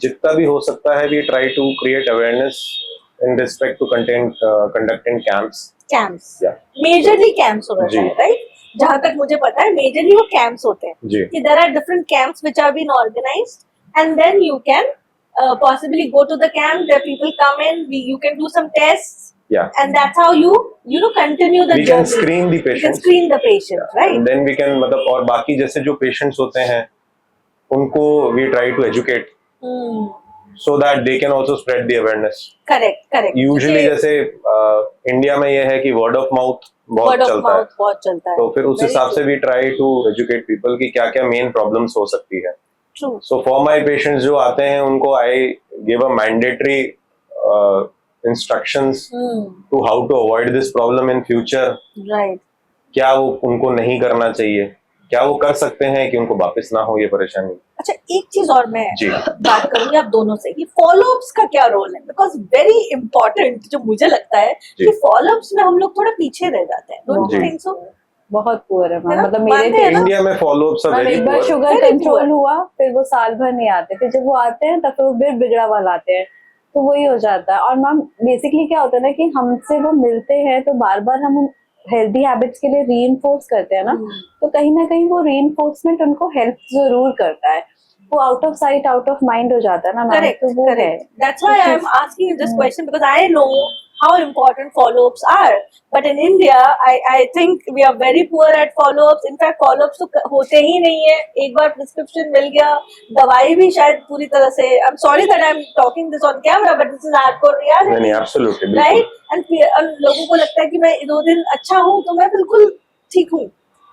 जितना भी हो सकता है we try to create awareness in respect to conducting camps. Camps. Yeah. Majorly camps होता जी. है, right? जहाँ तक मुझे पता है majorly वो camps होते हैं. जी. कि there are different camps which are being organized, and then you can possibly go to the camp. There people come in, you can do some tests. Yeah. And that's how you continue the We journey. can screen the You can patients. screen the patient, right? And then we can मतलब और बाकी जैसे जो patients होते हैं उनको we try to educate so that they can also spread the awareness. Correct. Usually जैसे India में ये है कि word of mouth बहुत चलता है, बहुत चलता है. तो फिर उस Very हिसाब से true. we try to educate people कि क्या क्या main problems हो सकती है. True. So for my patients जो आते हैं उनको I give a mandatory instructions to how to avoid this problem in future. Right. क्या वो उनको नहीं करना चाहिए, क्या वो कर सकते हैं कि उनको वापस ना हो ये परेशानी. अच्छा, एक चीज और मैं जी. बात करूंगी आप दोनों से कि फॉलोअप्स का क्या रोल है, बिकॉज वेरी इंपॉर्टेंट जो मुझे लगता है कि फॉलोअप्स में हम लोग थोड़ा पीछे रह जाते हैं. डोंट यू जी. Think so? बहुत पुअर है है मैम. ना? मतलब मानते हैं मेरे ना? इंडिया में फॉलोअप्स आर मैम वेरी एक बार poor. Sugar Very control poor. हुआ, फिर वो साल भर नहीं आते, फिर जब वो आते हैं तब तो फिर बिगड़ा हुआ लाते हैं, तो वही हो जाता है. और मैम बेसिकली क्या होता है ना कि हमसे वो मिलते हैं तो बार बार हम हेल्दी हैबिट्स के लिए रीइंफोर्स करते हैं ना, तो कहीं ना कहीं वो रीइंफोर्समेंट उनको हेल्प जरूर करता है. वो out of sight out of mind हो जाता है ना मैम. Correct, तो वो है. correct. That's why I'm asking you this question, because I know how important follow-ups are. But in India, I think we are very poor at follow-ups. In fact, follow-ups तो होते ही नहीं है. एक बार prescription मिल गया, दवाई भी शायद पूरी तरह से. I'm sorry that I'm talking this on camera, but this is hardcore reality. नहीं, absolutely, बिल्कुल. Right? And लोगों को लगता है कि मैं 2 दिन अच्छा हूँ तो मैं बिल्कुल ठीक हूँ.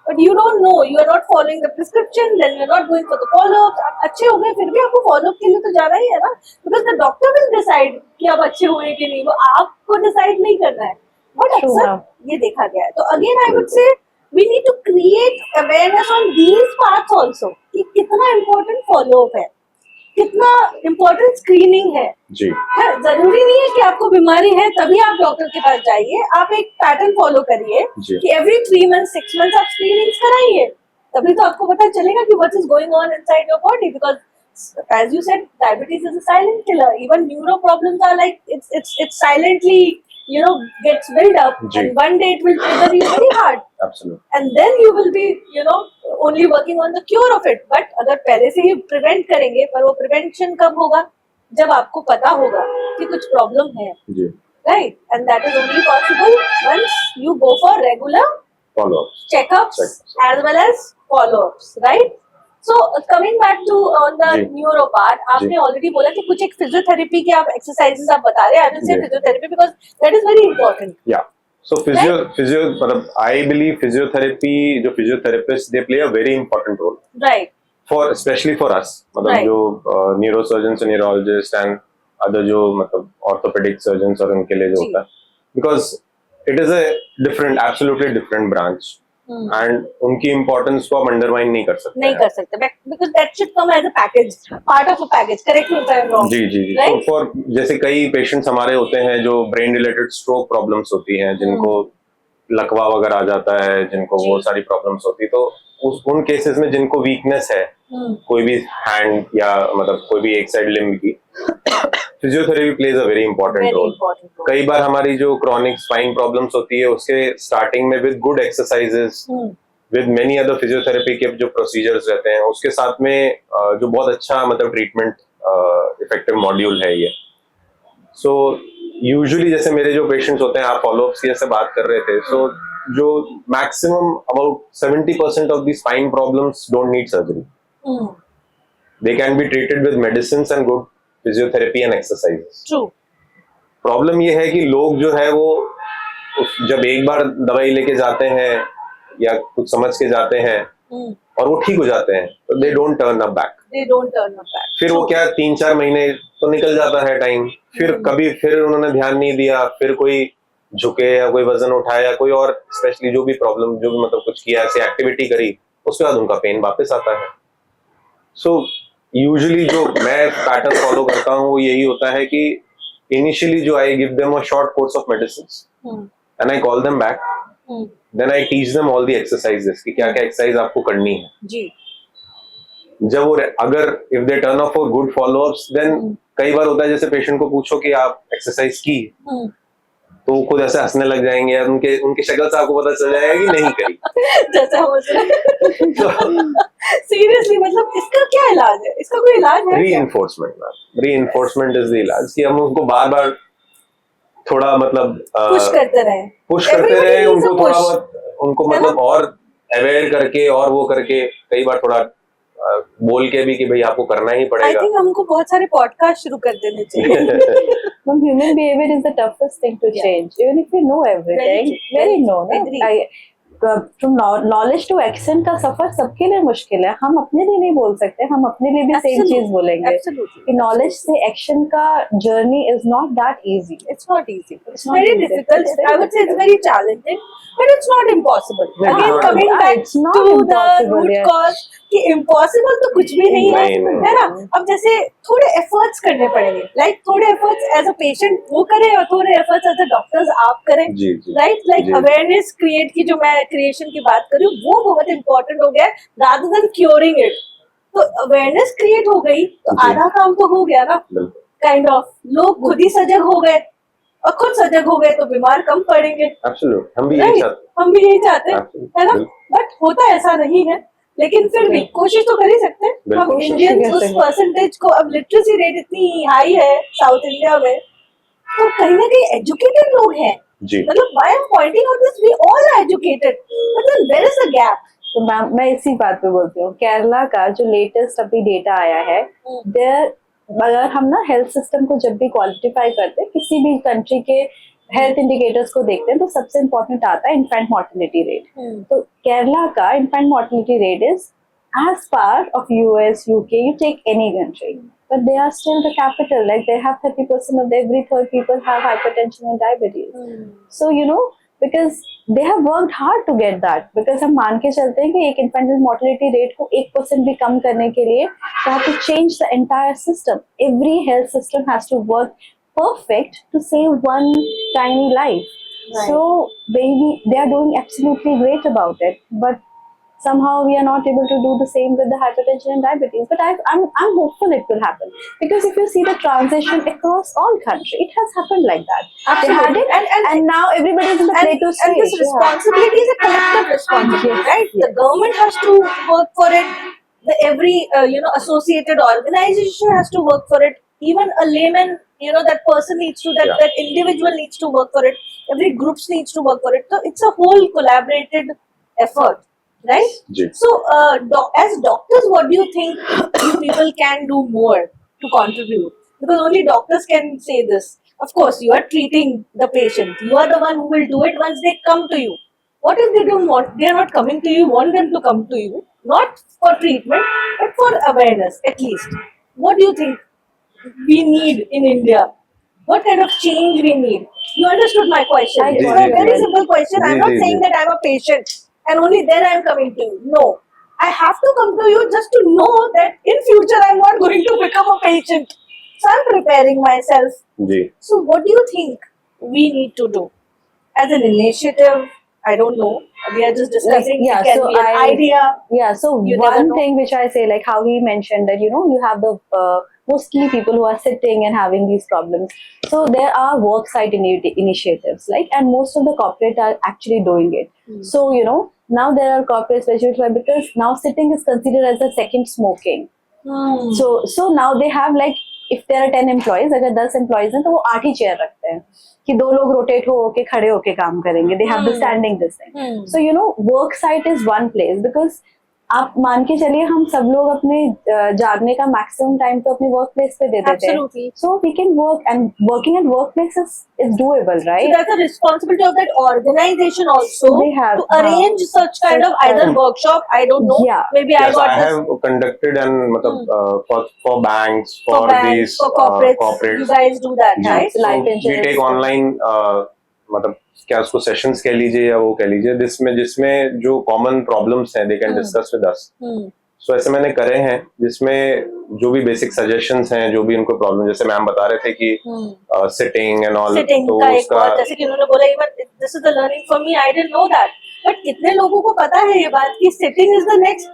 But you don't know, you are not following the prescription, then you are not going for the follow-up. आप अच्छे हो गए फिर भी आपको follow-up के लिए तो जाना ही है ना, because the doctor will decide कि आप अच्छे हुए कि नहीं, वो आपको decide नहीं करना है. But True, अक्सर ma'am. ये देखा गया है. तो again I would say we need to create awareness on these parts also कि कितना important follow-up है, कितना important screening है. जी. है, जरूरी नहीं है कि आपको बीमारी है तभी आप डॉक्टर के पास जाइए. आप एक पैटर्न फॉलो करिए जी. कि एवरी 3 months 6 months आप स्क्रीनिंग्स कराइए, तभी तो आपको पता चलेगा कि what is going on inside your body. Because as you said, diabetes is a silent killer. Even neuro problems are like it's silently, you know, gets built up, जी. and one day it will trigger you very hard, Absolutely. and then you will be, you know, only working on the cure of it. But अगर पहले से ही prevent करेंगे, पर वो prevention कब होगा? जब आपको पता होगा कि कुछ प्रॉब्लम है, जी. right? And that is only possible once you go for regular Follow-ups. checkups Checkups. as well as follow-ups, right? So coming back to on the ji. neuro part, आपने already बोला कि कुछ एक फिजियोथेरेपी के आप exercises आप बता रहे हैं. I will say ji. physiotherapy because that is very important. Yeah. So physio मतलब I believe physiotherapy जो physiotherapists they play a very important role Right. for especially for us मतलब Right. जो neurosurgeons and neurologists and other जो मतलब orthopedic surgeons और उनके लिए जो जी. होता है, because it is a different, absolutely different branch, and उनकी इम्पोर्टेंस को आप अंडरमाइन नहीं कर सकते नहीं हैं। कर सकते because that should come as a package, part of a package, correct होता है wrong, जी जी जी। right? फॉर जैसे कई पेशेंट्स हमारे होते हैं जो ब्रेन रिलेटेड स्ट्रोक प्रॉब्लम्स होती हैं, जिनको लकवा वगैरह आ जाता है, जिनको वो जी। सारी प्रॉब्लम्स होती, तो उन केसेस में जिनको वीकनेस है कोई भी हैंड या मतलब कोई भी एक साइड लिम्ब की, physiotherapy plays a very important very role. Important कई बार हमारी जो क्रॉनिक स्पाइन प्रॉब्लम्स होती है उसके स्टार्टिंग में with good exercises, with many other physiotherapy के जो प्रोसीजर्स रहते हैं उसके साथ में जो बहुत अच्छा मतलब ट्रीटमेंट इफेक्टिव मॉड्यूल है ये। सो यूजुअली जैसे मेरे जो पेशेंट्स होते हैं, आप फॉलोअप्स की जैसे बात कर रहे थे, सो जो maximum about 70% of the spine problems don't need surgery, they can be treated with medicine and good physiotherapy and exercises. True. Problem ये है कि लोग जो है वो जब एक बार दवाई लेके जाते हैं या कुछ समझ के जाते हैं और वो ठीक हो जाते हैं, तो they don't turn up back. They don't turn up back. फिर वो क्या 3-4 महीने तो निकल जाता है टाइम, फिर कभी फिर उन्होंने ध्यान नहीं दिया, फिर कोई झुके या कोई वजन उठाया, कोई और स्पेशली जो भी प्रॉब्लम, जो भी मतलब कुछ किया, ऐसी एक्टिविटी करी, उसके बाद उनका पेन वापस आता है। सो यूजुअली जो मैं पैटर्न फॉलो करता हूँ वो यही होता है कि इनिशियली जो I give them a short course of medicine and I call them back, then I teach them all the exercises कि क्या क्या एक्सरसाइज आपको करनी है जी। जब वो अगर if they turn up for good followups, then कई बार होता है जैसे पेशेंट को पूछो कि आप एक्सरसाइज की, तो वो खुद ऐसे हंसने लग जाएंगे, या उनके उनकी शक्ल से आपको पता चल जाएगा कि नहीं करी। जैसे हम सीरियसली मतलब इसका क्या इलाज है? इसका कोई इलाज है क्या? रीइंफोर्समेंट इज द इलाज, कि हम उनको बार बार थोड़ा मतलब पुश करते रहे, उनको थोड़ा बहुत उनको मतलब और अवेयर करके और वो करके, कई बार थोड़ा बोल के भी कि भाई आपको करना ही आई पड़ेगा। थिंक हमको बहुत सारे पॉडकास्ट शुरू कर देने चाहिए। Human behavior is the toughest thing to change, even if you know everything. Very no, Agree. from knowledge to action का सफर सबके लिए मुश्किल है। हम अपने लिए नहीं बोल सकते, हम अपने लिए भी सेम चीज बोलेंगे कि नॉलेज से एक्शन का journey is not that easy. It's not easy. It's not very easy. difficult. It's very I would say it's very challenging, but it's not impossible. No, Again, it's coming not. back It's not to the impossible, root yes. cause कि impossible तो कुछ भी नहीं है, नहीं, है ना? अब जैसे थोड़े efforts करने पड़ेंगे, like थोड़े efforts as a patient वो करें और थोड़े efforts as a doctors आप करें, जी, जी, right? Like जी। awareness create की जो मैं creation की बात कर रही हूँ, वो बहुत important हो गया है, rather than curing it. तो awareness create हो गई, तो जी। आधा काम तो हो गया ना? बिल्कुल। काइंड ऑफ लोग खुद ही सजग हो गए, और खुद सजग हो गए तो बीमार कम पड़ेंगे। एब्सोल्यूट, हम भी यही चाहते हैं। हम भी यही चाहते हैं, Absolutely. है ना? बट होता ऐसा नहीं है, लेकिन फिर भी कोशिश तो कर ही सकते हैं। बिल्कुल, हम कोशिश इंडियंस कर उस सकते हैं। परसेंटेज को, अब लिटरेसी रेट इतनी हाई है साउथ इंडिया में, तो कहीं ना कहीं एजुकेटेड लोग हैं। जी। मतलब why I am pointing out this, we all are educated, but then there is a gap. तो मैम मैं इसी बात पे बोलती हूँ, केरला का जो लेटेस्ट अभी डेटा आया है, देयर अगर हम ना हेल्थ सिस्टम को जब भी क्वालिफाई करते हैं, किसी भी कंट्री के हेल्थ इंडिकेटर्स को देखते हैं, तो सबसे इम्पोर्टेंट आता है इन्फेंट मोर्टेलिटी रेट। तो केरला का infant mortality rate is as far of US, UK, you take any country, but they are still the capital. Like they have 30% of every third people have hypertension and diabetes. So you know, because they have worked hard to get that. Because हम मान के चलते हैं कि एक infant mortality rate को 1% भी कम करने के लिए, they have to change the entire system. Every health system has to work perfect to save one tiny life. Right. So they are doing absolutely great about it, but somehow we are not able to do the same with the hypertension and diabetes. But I'm hopeful it will happen, because if you see the transition across all country, it has happened like that. Absolutely. They had it, and now everybody is in the play to and stage. this responsibility is a collective responsibility, Yes, right? yes. The government has to work for it. Every associated organization has to work for it. Even a layman, that person needs to, Yeah. that individual needs to work for it. Every groups needs to work for it. So it's a whole collaborated effort, right? Ji. So as doctors, what do you think you people can do more to contribute? Because only doctors can say this. Of course, you are treating the patient. You are the one who will do it once they come to you. What if they don't want? They are not coming to you. You want them to come to you, not for treatment, but for awareness at least. What do you think we need in India what kind of change we need. You understood my question? I It's got a it. very simple question. I'm ji, not ji, saying ji. that I'm a patient and only then I'm coming to you. No. I have to come to you just to know that in future I'm not going to become a patient. So I'm preparing myself. Ji. So what do you think we need to do as an initiative? I don't know. We are just discussing. yeah, It can so be an idea. Yeah, so You never one know. thing which I say, like how he mentioned that, you know, you have the mostly people who are sitting and having these problems. So there are work site initiatives, like, and most of the corporate are actually doing it. So, you know, now there are corporates which are, because now sitting is considered as a second smoking. So now they have, like, if there are 10 employees, अगर 10 employees हैं तो वो 8 ही chair रखते हैं कि 2 लोग rotate होके खड़े होके काम करेंगे. They have the standing this thing. So you know, work site is one place, because आप मान के चलिए हम सब लोग अपने जागने का मैक्सिमम टाइम तो अपने वर्क प्लेस पे दे देते हैं. Absolutely. So we can work, and working at workplace is doable, So right? that's a responsibility of that organization also They have, to arrange such kind of either workshop. I don't know. Yeah. Maybe I Yes, got I this have conducted and for banks, for for banks, these for corporates. corporates. You guys do that, ji, right? so Life we insurance. take online मतलब क्या उसको sessions कह लीजिए या वो कह लीजिए, जिसमें जो कॉमन प्रॉब्लम्स हैं they can discuss with us. So ऐसे मैंने करे हैं जिसमें जो भी बेसिक सजेशंस हैं, जो भी उनको प्रॉब्लम, जैसे मैम बता रहे थे कि सिटिंग एंड ऑल, Sitting तो का एक उसका और, जैसे कि उन्होंने बोला, even this is the learning for me. I didn't know that. But कितने लोगों को पता है ये बात कि sitting is the next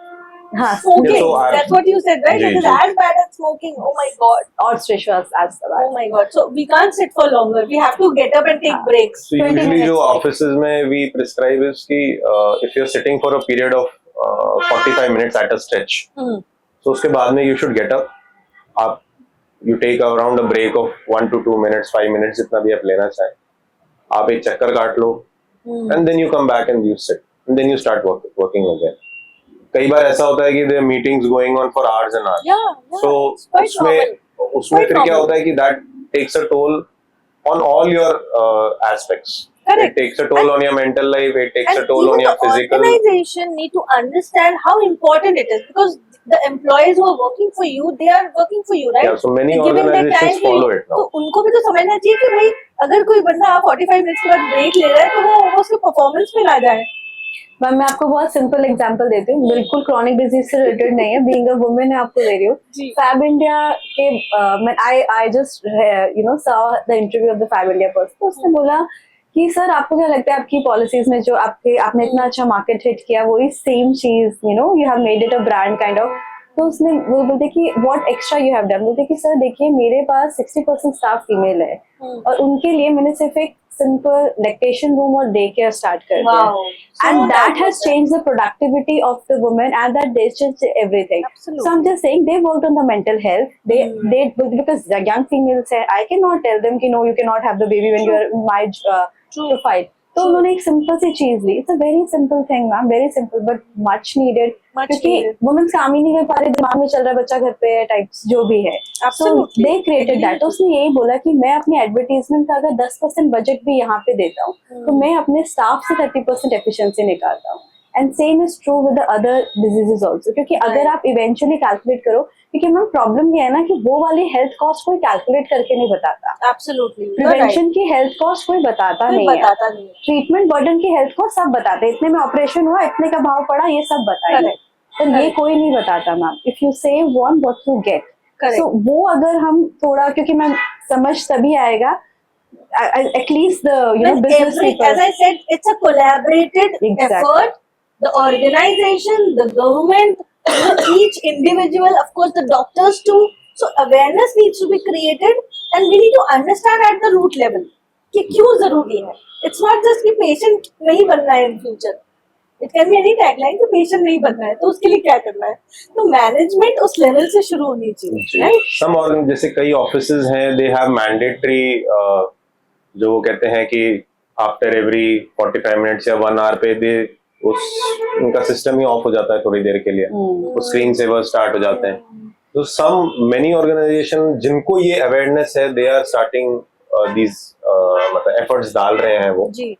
हाँ, smoking. Yeah, so I- That's what you said, right? Ji, It is ji. as bad as smoking. Oh my god. odds ratio as the Oh my god. So we can't sit for longer. We have to get up and take breaks. So 20 usually minutes जो break. offices में we prescribe is कि if you're sitting for a period of 45 minutes at a stretch, so उसके बाद में you should get up. आप you take around a break of 1 to 2 minutes, 5 minutes, जितना भी आप लेना चाहें. आप एक चक्कर काट लो, and then you come back and you sit, and then you start working again. कई बार ऐसा होता है कि there are meetings going on for hours and hours. Yeah, yeah. So it's quite normal. उसमें Quite फिर क्या normal. होता है कि that takes a toll on all your aspects. Correct. It takes a toll on your mental life. It takes a And toll on even your the physical. organization need to understand how important it is, because the employees who are working for you, they are working for you, right? Yeah, so many They're giving their organizations time to follow you. it now. तो उनको भी तो समझना चाहिए कि भाई अगर कोई बंदा 45 मिनट्स के बाद ब्रेक ले रहा है तो वो उसके परफॉर्मेंस पे ना जाए. मैम मैं आपको बहुत सिंपल एग्जांपल देती हूँ, बिल्कुल क्रॉनिक डिजीज से रिलेटेड नहीं है, बीइंग अ वुमन आपको दे रही हूँ. जी. फैब इंडिया के I just you know saw the interview of the Fabindia person. तो उसने बोला कि सर आपको क्या लगता है आपकी पॉलिसीज में जो आपने इतना अच्छा मार्केट हिट किया, वही सेम चीज you know you have made it a brand kind of. तो उसने वो बोलते कि what extra you have done. बोलते कि सर देखिए मेरे पास 60% स्टाफ फीमेल है और उनके लिए मैंने सिर्फ एक सिंपल लैक्टेशन रूम और डे केयर स्टार्ट कर दिया. Wow. So And that that has was changed the productivity of the woman, and that they changed everything. Absolutely. So I'm just saying they worked on the mental health. They because the young females say I cannot tell them कि no you cannot have the baby when you are in my profile. तो उन्होंने एक simple सी चीज ली. It's a very simple thing ma'am, very simple but much needed. Much क्योंकि needed. Women काम ही नहीं कर पा रहे, दिमाग में चल रहा है बच्चा घर पे है टाइप्स जो भी है. सो Absolutely. They created that. तो उसने यही बोला कि मैं अपनी एडवर्टीजमेंट का अगर 10% बजट भी यहाँ पे देता हूँ तो मैं अपने स्टाफ से 30% एफिशिएंसी निकालता हूँ. And same is true with the other diseases also. क्योंकि अगर आप इवेंचुअली कैलकुलेट करो, क्योंकि मैम प्रॉब्लम ये है ना कि वो वाली हेल्थ कॉस्ट कोई कैलकुलेट करके नहीं बताता. Absolutely. You're right. प्रिवेंशन की हेल्थ कॉस्ट कोई बताता कोई नहीं है. बताता नहीं है. ट्रीटमेंट बर्डन की हेल्थ कॉस्ट सब बताते हैं. इतने में ऑपरेशन हुआ, इतने का भाव पड़ा, ये सब बताएंगे. Correct. पर ये Correct. कोई नहीं बताता ma'am. If you save one what you get. Correct. सो वो अगर हम थोड़ा, क्योंकि मैम समझ तभी आएगा at least the you know When business every, as I said, it's a collaborated Exactly. effort. The organization, the government, each individual, of course, the doctors too. So awareness needs to be created, and we need to understand at the root level कि क्यों जरूरी है. It's not just कि patient नहीं बनना है in future. It can be any tagline कि patient नहीं बनना है, तो उसके लिए क्या करना है. तो मैनेजमेंट उस लेवल से शुरू होनी चाहिए, right? Some organ जैसे कई offices हैं, they have mandatory जो वो कहते हैं कि after every 45 minutes या 1 hour पे दे उनका सिस्टम ही ऑफ हो जाता है थोड़ी देर के लिए. वो स्क्रीन सेवर स्टार्ट हो जाते हैं. तो सम मेनी ऑर्गेनाइजेशन जिनको ये अवेयरनेस है, दे आर स्टार्टिंग दीज मतलब एफर्ट्स डाल रहे हैं वो. जी.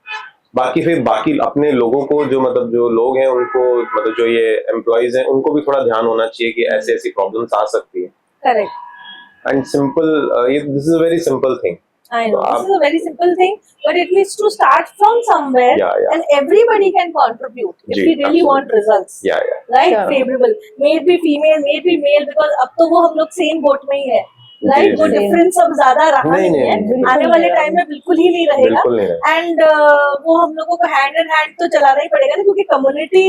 बाकी फिर बाकी अपने लोगों को जो मतलब जो लोग हैं उनको मतलब जो ये एम्प्लॉइज हैं उनको भी थोड़ा ध्यान होना चाहिए कि ऐसी ऐसी प्रॉब्लम्स आ सकती है. Correct. And simple this is a very simple thing. I know. तो This is a very simple thing, but it needs to start from somewhere, Yeah. and everybody can contribute if जी, we really absolutely. want results. Yeah. Right? Sure. Favorable. May it be female, may it be male, because अब तो वो हम लोग same boat में ही है. Right? वो जी. difference अब ज्यादा रहा नहीं, नहीं है. नहीं, आने बिल्कुल वाले नहीं टाइम रहा. में बिल्कुल ही नहीं रहेगा. बिल्कुल नहीं रहेगा. And वो हम लोगों को hand in hand तो चलाना ही पड़ेगा ना, क्योंकि community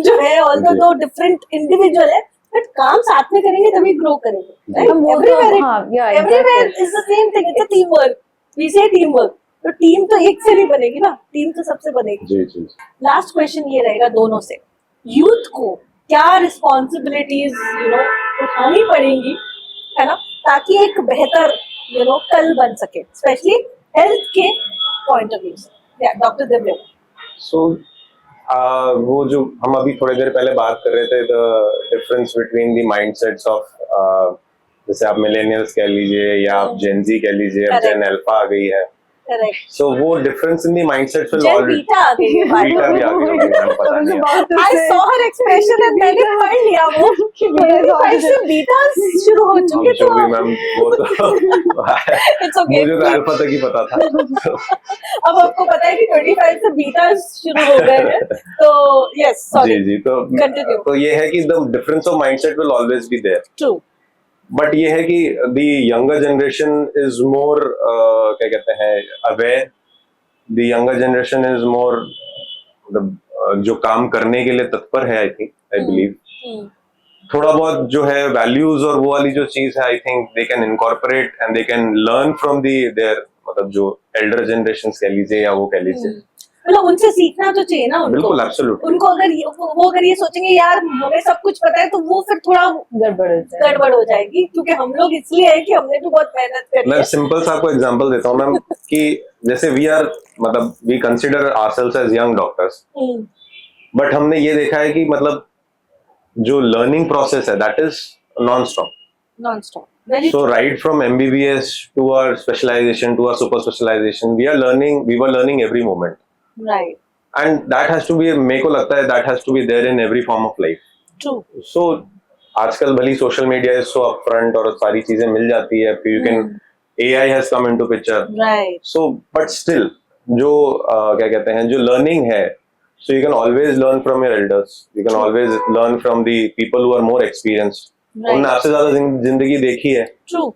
जो है, although जी. दो different individual है, but काम साथ में करेंगे तभी grow करेंगे. Right? हम वो तो Everywhere, हाँ, yeah, everywhere exactly. is the same thing. It's a teamwork. We say teamwork. तो टीम तो एक से नहीं बनेगी ना, टीम तो सबसे बनेगी. जी. लास्ट क्वेश्चन ये रहेगा दोनों से, यूथ को क्या रिस्पॉन्सिबिलिटीज उठानी पड़ेंगी, है ना, ताकि एक बेहतर कल बन सके, स्पेशली हेल्थ के पॉइंट ऑफ व्यू से. डॉक्टर दिव्या. सो वो जो हम अभी थोड़ी देर पहले बात कर रहे थे, the difference between the mindsets of, जैसे आप मिलेनियल्स कह लीजिए या आप जेनजी कह लीजिए, अब जेन अल्फा आ गई है. करेक्ट. सो वो difference in the mindset will gen already beta आ गई है. बीटा भी आ गई होगी, मैंने पता नहीं है. I saw her expression and मैंने पढ़ लिया वो कि 25 से बीटा शुरू हो चुके. हम जो भी मैम वो तो इट्स ओके. मुझे तो अल्फा तक ही पता था. अब आपको पता है कि 25 से बीटा शुरू हो गए हैं, तो यस, सॉरी. जी तो Continue. तो ये है कि the difference of mindset will always be there. True. But ये है कि the younger generation is more, क्या कहते हैं, aware. The younger generation is more जो काम करने के लिए तत्पर है, आई थिंक, आई बिलीव. थोड़ा बहुत जो है वैल्यूज और वो वाली जो चीज है, I think they can incorporate and they can learn from there, मतलब जो एल्डर जनरेशन कह लीजिए या वो कह लीजिए. मतलब उनसे सीखना तो चाहिए ना उनको. बिल्कुल, एब्सोल्युटली. उनको अगर ये सोचेंगे यार हमें सब कुछ पता है, तो वो फिर थोड़ा गड़बड़ हो जाएगी, क्योंकि हम लोग इसलिए है कि हमने तो बहुत मेहनत करी मैं है. सिंपल सा आपको एग्जांपल देता हूँ मैम कि जैसे we consider ourselves as young doctors, but हमने ये देखा है कि मतलब जो लर्निंग प्रोसेस है that is non stop. Non stop. Very. So right from MBBS to our specialization to our super specialization, we were learning every moment. Right. And that has to be, मेरे को लगता है that has to be there in every form of life. True. So आजकल भली social media is so upfront और सारी चीजें मिल जाती है, फिर you can AI has come into picture. Right. So but still जो क्या कहते हैं, जो learning है, so you can always learn from your elders. You can always learn from the people who are more experienced. उन्होंने आपसे ज्यादा जिंदगी देखी है. ट्रू.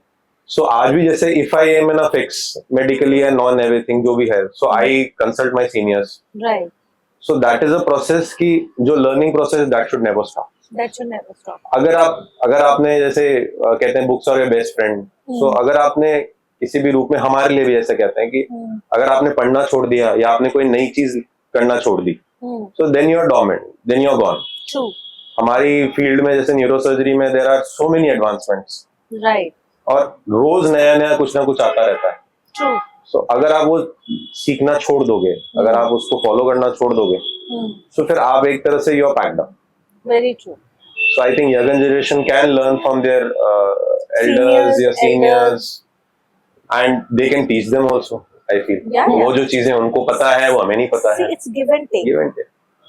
सो आज भी जैसे if I am in a fix medically and non everything जो भी है, so I consult my seniors. Right. So that is a process की जो learning process that should never stop. That should never stop. अगर आपने जैसे कहते हैं बुक्स और योर बेस्ट फ्रेंड, सो अगर आपने किसी भी रूप में, हमारे लिए भी ऐसा कहते हैं कि अगर आपने पढ़ना छोड़ दिया या आपने कोई नई चीज करना छोड़ दी, so then you are dormant, then you are gone. True. हमारी फील्ड में जैसे न्यूरोसर्जरी में there are so many advancements, right. और रोज नया कुछ ना कुछ आता रहता है. ट्रू. सो अगर आप वो सीखना छोड़ दोगे, अगर आप उसको फॉलो करना छोड़ दोगे, तो फिर आप एक तरह से you are packed up. Very true. So I think younger generation can learn from their elders या seniors and they can teach them also. I feel वो जो चीजें उनको पता है वो हमें नहीं पता है. It's give and take. Give and take.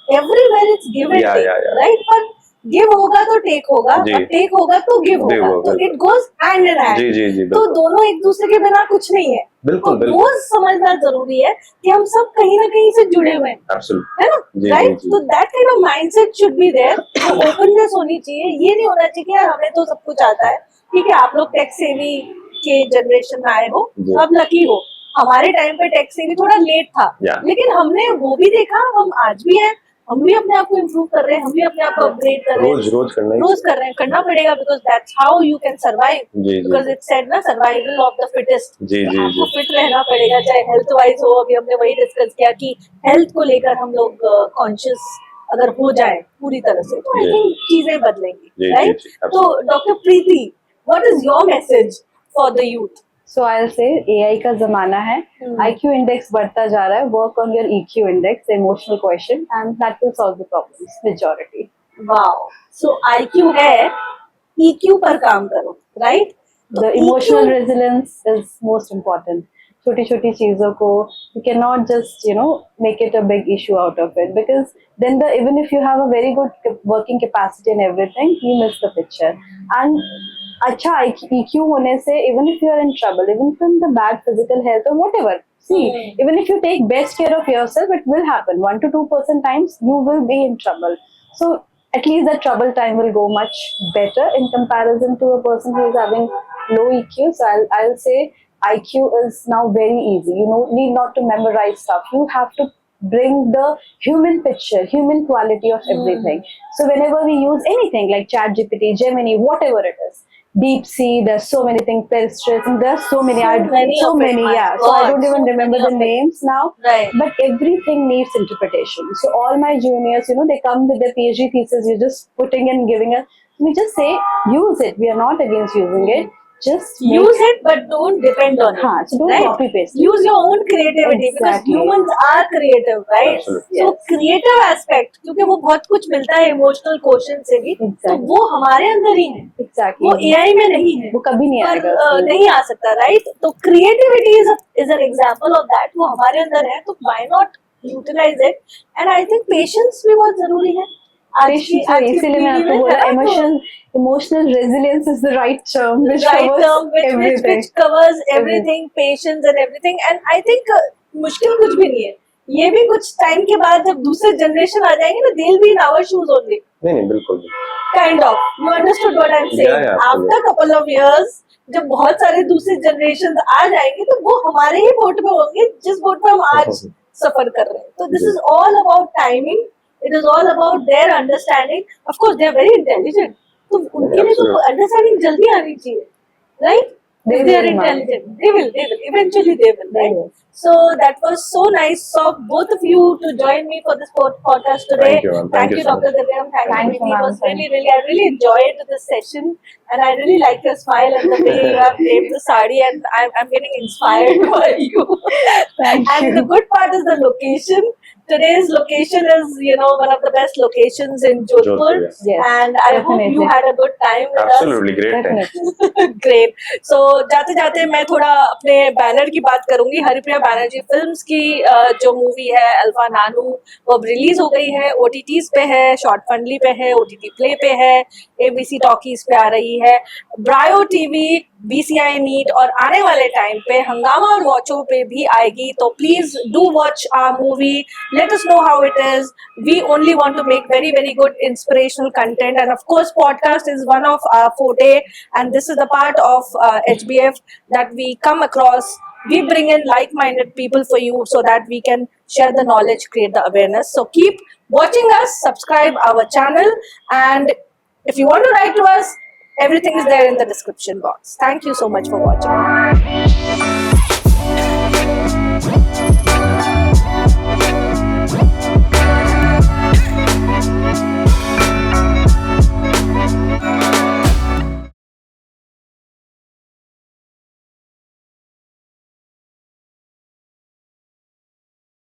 Everywhere it's give and take. Right. पर गिव होगा तो टेक होगा, और टेक होगा तो गिव होगा. तो it goes hand in hand. जी. तो दोनों एक दूसरे के बिना कुछ नहीं है. बिल्कुल. वो समझना जरूरी है कि हम सब कहीं ना कहीं से जुड़े हुए हैं. एब्सोल्युटली. है ना. राइट. तो that kind of mindset should be there. Openness होनी चाहिए. ये नहीं होना चाहिए कि यार हमें तो सब कुछ आता है. ठीक है, आप लोग टेक सेवी के जनरेशन में आए हो, अब लकी हो. हमारे टाइम पे टेक सेवी थोड़ा लेट था, लेकिन हमने वो भी देखा. हम आज भी हैं, हम भी अपने आप को इम्प्रूव कर रहे हैं, हम भी अपने आप को अपग्रेड कर रहे हैं. रोज कर रहे हैं, करना पड़ेगा, because that's how you can survive. Because it's said ना, सर्वाइवल ऑफ द फिटेस्ट. आपको फिट रहना पड़ेगा, चाहे हेल्थ वाइज हो. अभी हमने वही डिस्कस किया कि हेल्थ को लेकर हम लोग कॉन्शियस अगर हो जाए पूरी तरह से, तो आई थिंक चीजें बदलेंगी. राइट. तो doctor Preeti, what is your message for the youth? So I'll say AI का जमाना है. IQ index बढ़ता जा रहा है. Work on your EQ index, emotional quotient, and that will solve the problems majority. Wow. So IQ है, EQ पर काम करो, right? The emotional resilience is most important. छोटी छोटी चीजों को you cannot just make it a big issue out of it, because then even if you have a very good working capacity and everything, you miss the picture. And अच्छा EQ होने से even if you are in trouble, even from the bad physical health or whatever, see, even if you take best care of yourself, it will happen 1 to 2% times you will be in trouble. So at least the trouble time will go much better in comparison to a person who is having low EQ. So I'll say IQ is now very easy. You know, need not to memorize stuff. You have to bring the human picture, human quality of everything. So whenever we use anything like ChatGPT, Gemini, whatever it is, DeepSea, there's so many things, Pinterest, and there's so many, So many, my yeah. So I God, don't even so remember many the of it. names now. Right. But everything needs interpretation. So all my juniors, you know, they come with their PhD thesis, you're just putting and giving us. We just say, use it. We are not against using it. Just Use it, but don't depend on it. हाँ, so don't right? copy paste it. Use your own creativity because Exactly. humans are creative, right? Absolutely. So Yes. creative aspect, क्योंकि वो बहुत कुछ मिलता है emotional question से भी, तो Exactly. वो हमारे अंदर ही है, Exactly. वो AI में नहीं है, वो कभी नहीं पर आएगा उसमें। नहीं आ सकता, राइट? तो creativity is an example of that, वो हमारे अंदर है, तो why not utilise it? And I think patience भी बहुत जरूरी है Patience है, इसीलिए मैं आपको बोला emotional resilience is the right term which right covers term everything. which covers everything, patience and everything. And I think मुश्किल कुछ भी नहीं है, ये भी कुछ टाइम के बाद जब दूसरे जनरेशन आ जाएंगे ना, they'll be in our shoes only, नहीं बिल्कुल भी। kind of. You understood what I'm saying? Yeah, After couple of years, जब बहुत सारे दूसरे जनरेशन आ जाएंगे तो वो हमारे ही बोट में होंगे जिस बोट में हम आज सफर कर रहे हैं. So this is all about timing. It is all about their understanding. Of course, they are very intelligent. तो उनके लिए तो understanding जल्दी आनी चाहिए, right? They If they are will, ma'am. intelligent, they will. Eventually, they will, They right? will. So that was so nice of both of you to join me for this podcast today. Thank you, ma'am. Thank you so Dr. Divyam. Thank Thank you, you, It ma'am. was I really enjoyed this session, and I really like your smile and the way you have draped the sari, and I'm getting inspired by you. Thank And you. the good part is the location. Today's location is, one of the best locations in Jodhpur. Jodhpur, yes. Yes, And I hope you definitely. had a good time with Absolutely great time. Definitely. us. Great. So जाते जाते मैं थोड़ा अपने banner की बात करूंगी. Haripriya Banerjee films की जो मूवी है अल्फा नानू, वो अब रिलीज हो गई है. OTTs पे है, शॉर्ट फनली पे है, OTT प्ले पे है, ABC टॉकीज पे आ रही है, ब्रायो टीवी, BCI नीट और आने वाले टाइम पे हंगामा और वॉचो पे भी आएगी. तो please do watch our movie. Let us know how it is. We only want to make very, very good inspirational content. And of course, podcast is one of our forte. And this is the part of HBF that we come across. We bring in like-minded people for you so that we can share the knowledge, create the awareness. So keep watching us, subscribe our channel. And if you want to write to us, everything is there in the description box. Thank you so much for watching.